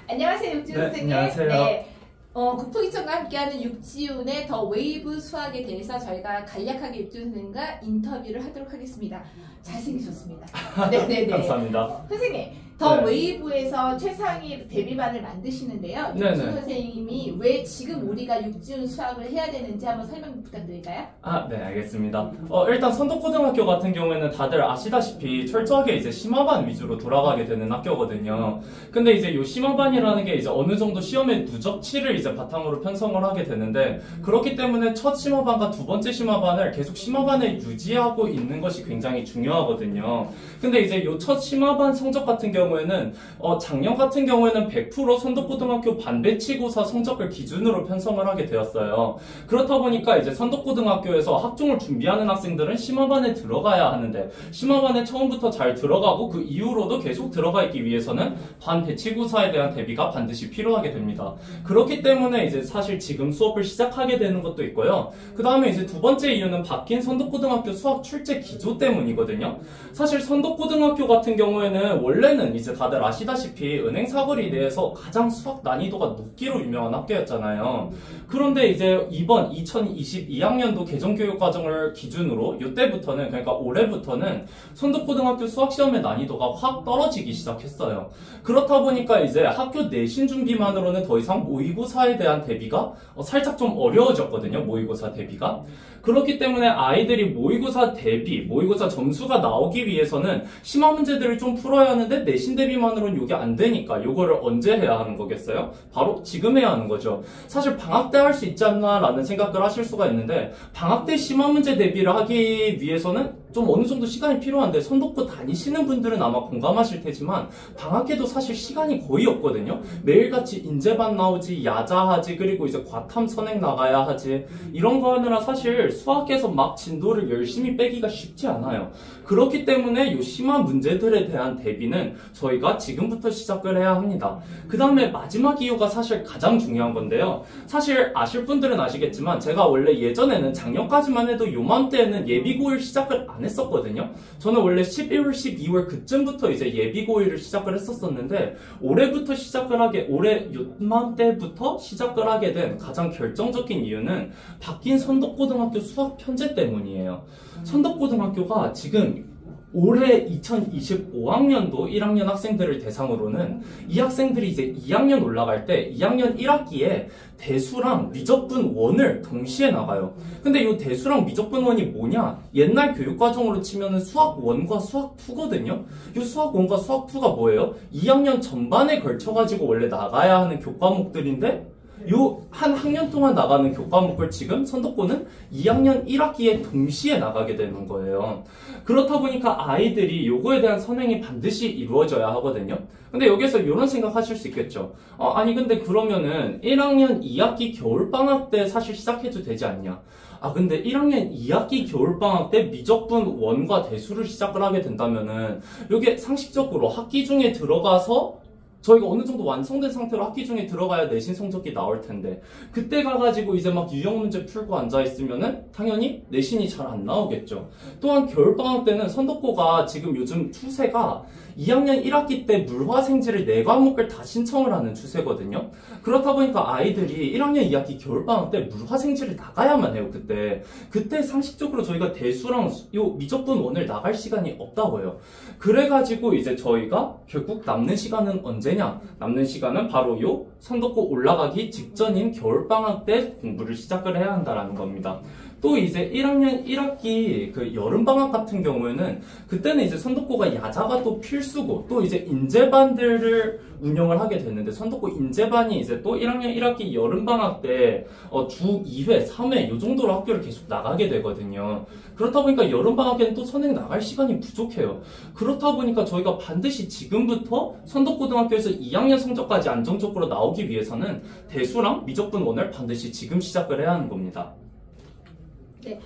안녕하세요, 육지훈 네, 선생님. 안녕하세요. 네. 국토기천과 함께하는 육지훈의 더 웨이브 수학에 대해서 저희가 간략하게 육지훈 선생님과 인터뷰를 하도록 하겠습니다. 잘생기셨습니다. 네네네. 감사합니다. 선생님, 더 네. 웨이브에서 최상위 데뷔반을 만드시는데요. 네네. 육지훈 선생님이 왜 지금 우리가 육지훈 수학을 해야 되는지 한번 설명 부탁드릴까요? 네, 알겠습니다. 일단 선덕고등학교 같은 경우에는 다들 아시다시피 철저하게 이제 심화반 위주로 돌아가게 되는 학교거든요. 근데 이제 요 심화반이라는 게 이제 어느 정도 시험의 누적치를 이제 바탕으로 편성을 하게 되는데, 그렇기 때문에 첫 심화반과 두 번째 심화반을 계속 심화반에 유지하고 있는 것이 굉장히 중요하거든요. 근데 이제 요 첫 심화반 성적 같은 경우에는 작년 같은 경우에는 100% 선덕고등학교 반배치고사 성적을 기준으로 편성을 하게 되었어요. 그렇다 보니까 이제 선덕고등학교에서 학종을 준비하는 학생들은 심화반에 들어가야 하는데, 심화반에 처음부터 잘 들어가고 그 이후로도 계속 들어가 있기 위해서는 반배치고사에 대한 대비가 반드시 필요하게 됩니다. 그렇기 때문에 이제 사실 지금 수업을 시작하게 되는 것도 있고요. 그 다음에 이제 두 번째 이유는 바뀐 선덕고등학교 수학 출제 기조 때문이거든요. 사실 선덕고등학교 같은 경우에는 원래는 이제 다들 아시다시피 은행 사거리 내에서 가장 수학 난이도가 높기로 유명한 학교였잖아요. 그런데 이제 이번 2022학년도 개정교육과정을 기준으로 이때부터는, 그러니까 올해부터는 선덕고등학교 수학시험의 난이도가 확 떨어지기 시작했어요. 그렇다 보니까 이제 학교 내신 준비만으로는 더 이상 모의고사에 대한 대비가 살짝 좀 어려워졌거든요. 모의고사 대비가. 그렇기 때문에 아이들이 모의고사 대비, 모의고사 점수가 나오기 위해서는 심화 문제들을 좀 풀어야 하는데 내신 대비만으로는 이게 안 되니까 이거를 언제 해야 하는 거겠어요? 바로 지금 해야 하는 거죠. 사실 방학 때 할 수 있지 않나 라는 생각을 하실 수가 있는데, 방학 때 심화 문제 대비를 하기 위해서는 좀 어느 정도 시간이 필요한데, 선독고 다니시는 분들은 아마 공감하실 테지만 방학에도 사실 시간이 거의 없거든요. 매일같이 인재반 나오지, 야자하지, 그리고 이제 과탐 선행 나가야 하지, 이런 거 하느라 사실 수학에서 막 진도를 열심히 빼기가 쉽지 않아요. 그렇기 때문에 이 심화 문제들에 대한 대비는 저희가 지금부터 시작을 해야 합니다. 그 다음에 마지막 이유가 사실 가장 중요한 건데요. 사실 아실 분들은 아시겠지만 제가 원래 예전에는 작년까지만 해도 요맘때에는 예비고일 시작을 안 했었거든요. 저는 원래 11월, 12월 그쯤부터 이제 예비고일을 시작을 했었었는데, 올해부터 시작을 하게, 올해 요맘때부터 시작을 하게 된 가장 결정적인 이유는 바뀐 선덕고등학교 수학 편제 때문이에요. 선덕고등학교가 지금 올해 2025학년도 1학년 학생들을 대상으로는 이 학생들이 이제 2학년 올라갈 때 2학년 1학기에 대수랑 미적분 1을 동시에 나가요. 근데 이 대수랑 미적분 1이 뭐냐? 옛날 교육과정으로 치면은 수학 1과 수학 2거든요? 이 수학 1과 수학 2가 뭐예요? 2학년 전반에 걸쳐가지고 원래 나가야 하는 교과목들인데, 요 한 학년 동안 나가는 교과목을 지금 선덕고는 2학년 1학기에 동시에 나가게 되는 거예요. 그렇다 보니까 아이들이 요거에 대한 선행이 반드시 이루어져야 하거든요. 근데 여기서 이런 생각 하실 수 있겠죠. 아니 근데 그러면은 1학년 2학기 겨울방학 때 사실 시작해도 되지 않냐? 근데 1학년 2학기 겨울방학 때 미적분 1과 대수를 시작을 하게 된다면은 요게 상식적으로 학기 중에 들어가서 저희가 어느 정도 완성된 상태로 학기 중에 들어가야 내신 성적이 나올 텐데, 그때 가가지고 이제 막 유형 문제 풀고 앉아있으면은 당연히 내신이 잘 안 나오겠죠. 또한 겨울방학 때는 선덕고가 지금 요즘 추세가 2학년 1학기 때 물화생지를 4과목을 다 신청을 하는 추세거든요. 그렇다 보니까 아이들이 1학년 2학기 겨울방학 때 물화생지를 나가야만 해요, 그때 상식적으로 저희가 대수랑 요 미적분 1을 나갈 시간이 없다고 해요. 그래가지고 이제 저희가 결국 남는 시간은 언제냐? 남는 시간은 바로 요 선덕고 올라가기 직전인 겨울방학 때 공부를 시작을 해야 한다라는 겁니다. 또 이제 1학년 1학기 그 여름방학 같은 경우에는 그때는 이제 선덕고가 야자가 또 필수고, 또 이제 인재반들을 운영을 하게 됐는데, 선덕고 인재반이 이제 또 1학년 1학기 여름방학 때 주 2회, 3회 요 정도로 학교를 계속 나가게 되거든요. 그렇다 보니까 여름방학에는 또 선행 나갈 시간이 부족해요. 그렇다 보니까 저희가 반드시 지금부터 선덕고등학교에서 2학년 성적까지 안정적으로 나오기 위해서는 대수랑 미적분 1을 반드시 지금 시작을 해야 하는 겁니다. 네.